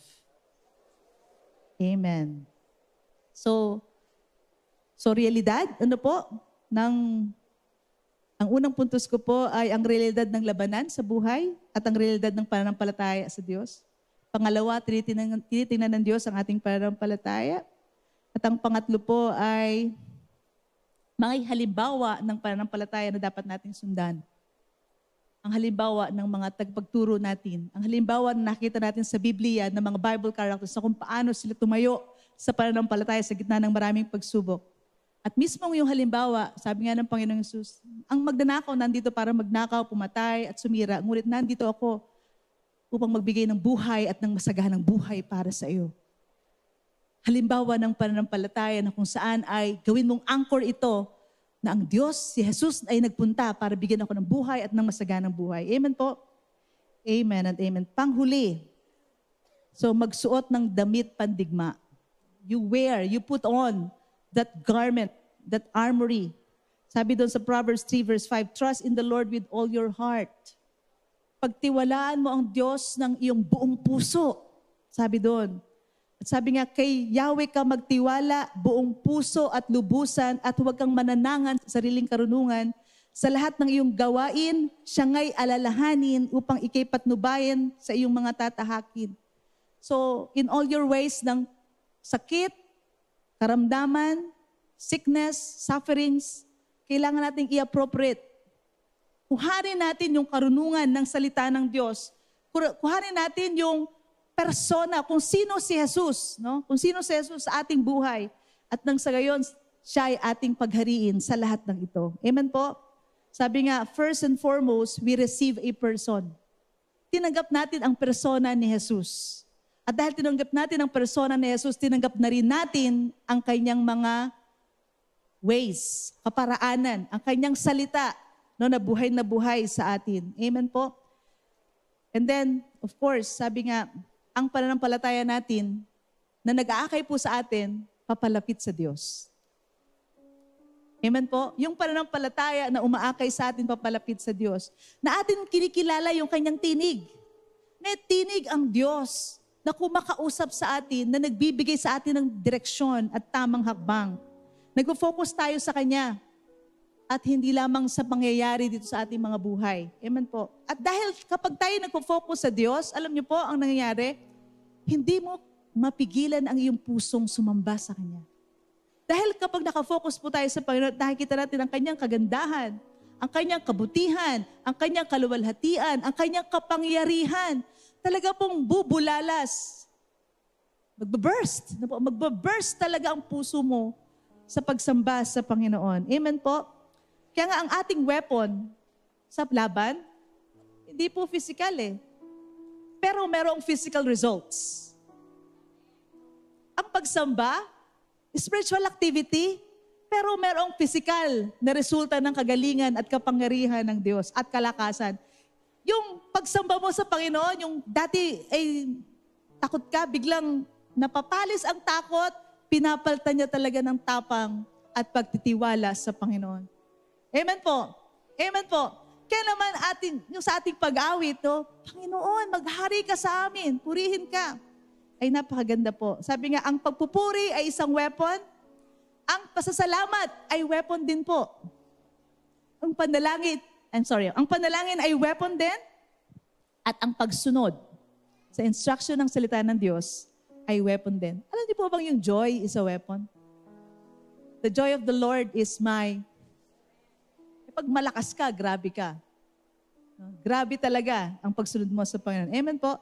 Amen. So realidad, ang unang puntos ko po ay ang realidad ng labanan sa buhay at ang realidad ng pananampalataya sa Diyos. Pangalawa, tinitingnan ng Diyos ang ating pananampalataya. At ang pangatlo po ay mga halimbawa ng pananampalataya na dapat nating sundan. Ang halimbawa ng mga tagapagturo natin. Ang halimbawa na nakita natin sa Biblia ng mga Bible characters na kung paano sila tumayo sa pananampalataya sa gitna ng maraming pagsubok. At mismo yung halimbawa, sabi nga ng Panginoong Hesus, ang magnanakaw nandito para magnakaw, pumatay at sumira. Ngunit nandito ako upang magbigay ng buhay at ng masaganang buhay para sa iyo. Halimbawa ng pananampalataya na kung saan ay gawin mong anchor ito na ang Diyos, si Jesus ay nagpunta para bigyan ako ng buhay at ng masaganang buhay. Amen po? Amen and amen. Panghuli. So magsuot ng damit pandigma. You put on that garment, that armory. Sabi doon sa Proverbs 3 verse 5, trust in the Lord with all your heart. Pagtiwalaan mo ang Diyos ng iyong buong puso. Sabi doon. At sabi nga, kay Yahweh ka magtiwala, buong puso at lubusan at huwag kang mananangan sa sariling karunungan. Sa lahat ng iyong gawain, siya nga'y alalahanin upang ikay patnubayan sa iyong mga tatahakin. So, in all your ways ng sakit, karamdaman, sickness, sufferings, kailangan nating i-appropriate. Kuhanin natin yung karunungan ng salita ng Diyos. Kuhanin natin yung persona, kung sino si Jesus, no? Kung sino si Jesus sa ating buhay. At nang sa gayon, siya ay ating paghariin sa lahat ng ito. Amen po? Sabi nga, first and foremost, we receive a person. Tinanggap natin ang persona ni Jesus. At dahil tinanggap natin ang persona ni Jesus, tinanggap na rin natin ang kanyang mga ways, kaparaanan, ang kanyang salita, na buhay sa atin. Amen po? And then, of course, sabi nga, ang pananampalataya natin na nag-aakay po sa atin, papalapit sa Diyos. Amen po? Yung pananampalataya na umaakay sa atin, papalapit sa Diyos. Na atin kinikilala yung kanyang tinig. May tinig ang Diyos na kumakausap sa atin, na nagbibigay sa atin ng direksyon at tamang hakbang. Nag-focus tayo sa Kanya at hindi lamang sa pangyayari dito sa ating mga buhay. Amen po. At dahil kapag tayo nag-focus sa Diyos, alam niyo po ang nangyayari, hindi mo mapigilan ang iyong pusong sumamba sa Kanya. Dahil kapag nakafocus po tayo sa Panginoon, nakikita natin ang Kanyang kagandahan, ang Kanyang kabutihan, ang Kanyang kaluwalhatian, ang Kanyang kapangyarihan, talaga pong bubulalas. Magbaburst talaga ang puso mo sa pagsamba sa Panginoon. Amen po? Kaya nga ang ating weapon sa laban, hindi po physical pero merong physical results. Ang pagsamba, spiritual activity, pero merong physical na resulta ng kagalingan at kapangyarihan ng Diyos at kalakasan. Yung pagsamba mo sa Panginoon, yung dati ay takot ka, biglang napapalis ang takot, pinapalitan niya talaga ng tapang at pagtitiwala sa Panginoon. Amen po. Amen po. Kaya naman yung sa ating pag-awit, Panginoon, maghari ka sa amin, purihin ka. Ay napakaganda po. Sabi nga, ang pagpupuri ay isang weapon, ang pasasalamat ay weapon din po. Ang panalangin ay weapon din, at ang pagsunod sa instruction ng salita ng Diyos ay weapon din. Alam niyo po bang yung joy is a weapon? The joy of the Lord is my... Pag malakas ka, grabe ka. Grabe talaga ang pagsunod mo sa Panginoon. Amen po.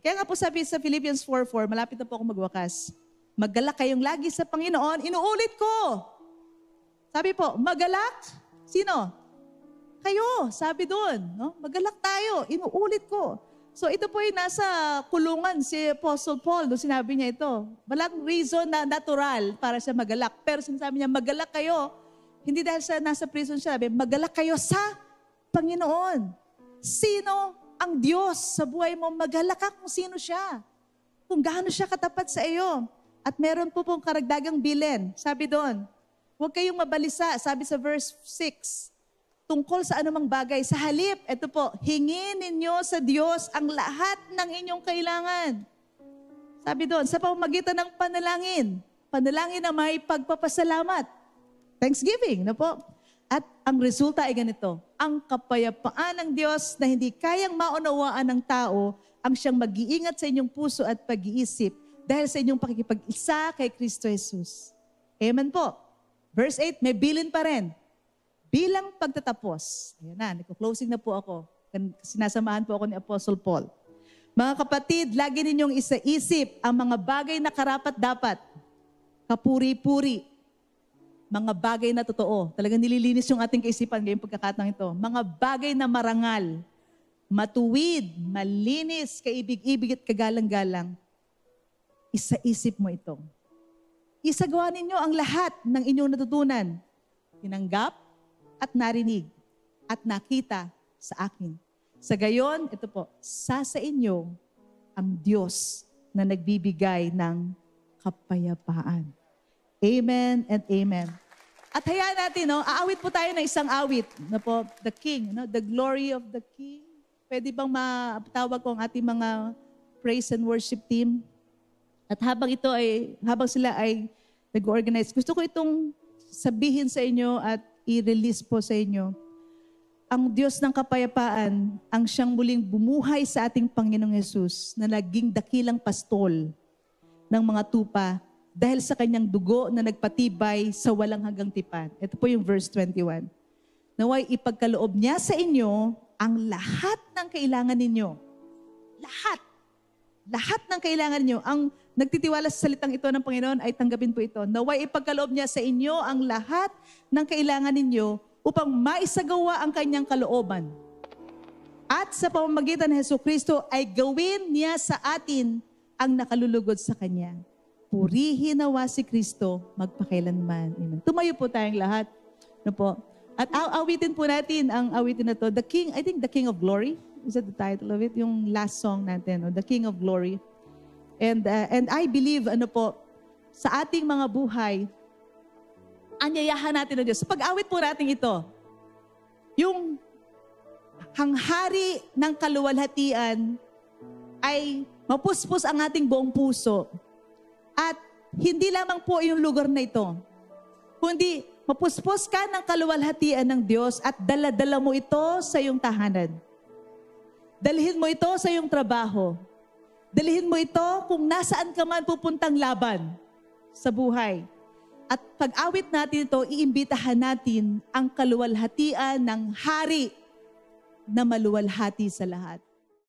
Kaya nga po sabi sa Philippians 4:4, malapit na po ako magwakas. Maggalak kayong lagi sa Panginoon. Inuulit ko. Sabi po, magalak? Sino? Kayo. Sabi doon. No? Magalak tayo. Inuulit ko. So ito po ay nasa kulungan si Apostle Paul. Doon sinabi niya ito. Walang reason na natural para siya magalak. Pero sinasabi niya, magalak kayo. Hindi dahil sa nasa prison siya. Sabi, magalak kayo sa Panginoon. Sino ang Diyos sa buhay mo? Magalak ka kung sino siya. Kung gaano siya katapat sa iyo. At meron po pong karagdagang bilin. Sabi doon, huwag kayong mabalisa. Sabi sa verse 6, tungkol sa anumang bagay. Sa halip, ito po, hingin ninyo sa Diyos ang lahat ng inyong kailangan. Sabi doon, sa pamamagitan ng panalangin. Panalangin na may pagpapasalamat. Thanksgiving, na po. At ang resulta ay ganito, ang kapayapaan ng Diyos na hindi kayang maunawaan ng tao, ang siyang mag-iingat sa inyong puso at pag-iisip dahil sa inyong pakikipag-isa kay Kristo Jesus. Amen po. Verse 8, may bilin pa rin. Bilang pagtatapos. Ayan na, nagko-closing na po ako. Sinasamahan po ako ni Apostle Paul. Mga kapatid, lagi ninyong isaisip ang mga bagay na karapat-dapat. Kapuri-puri. Mga bagay na totoo. Talagang nililinis yung ating kaisipan ngayong pagkakataong ito. Mga bagay na marangal, matuwid, malinis, kaibig-ibig at kagalang-galang. Isaisip mo ito. Isagawa ninyo ang lahat ng inyong natutunan, tinanggap at narinig at nakita sa akin. Sa gayon, ito po, sa inyo ang Diyos na nagbibigay ng kapayapaan. Amen and amen. At hayaan natin, no, aawit po tayo ng isang awit, na po, the King, no, the glory of the King. Pwede bang matawag ko ang ating mga praise and worship team? At habang sila ay nag-organize, gusto ko itong sabihin sa inyo at i-release po sa inyo. Ang Diyos ng kapayapaan, ang siyang muling bumuhay sa ating Panginoong Yesus na naging dakilang pastol ng mga tupa dahil sa kanyang dugo na nagpatibay sa walang hanggang tipan. Ito po yung verse 21. Naway ipagkaloob niya sa inyo ang lahat ng kailangan ninyo. Lahat. Lahat ng kailangan ninyo. Ang nagtitiwala sa salitang ito ng Panginoon ay tanggapin po ito. Naway ipagkaloob niya sa inyo ang lahat ng kailangan ninyo upang maisagawa ang kanyang kalooban. At sa pamamagitan ng Jesucristo ay gawin niya sa atin ang nakalulugod sa Kanya. Purihin nawa si Kristo magpakailanman. Amen. Tumayo po tayong lahat. No po? At awitin po natin ang awitin na to. The King, I think The King of Glory. Is that the title of it? Yung last song natin, no? The King of Glory. And I believe, sa ating mga buhay, anyayahan natin ng Diyos. Sa pag-awit po natin ito, yung hanghari ng kaluwalhatian ay mapuspos ang ating buong puso. At hindi lamang po yung lugar na ito, kundi mapuspos ka ng kaluwalhatian ng Diyos at dala-dala mo ito sa iyong tahanan. Dalhin mo ito sa iyong trabaho. Dalhin mo ito kung nasaan ka man pupuntang laban sa buhay. At pag-awit natin ito, iimbitahan natin ang kaluwalhatian ng hari na maluwalhati sa lahat.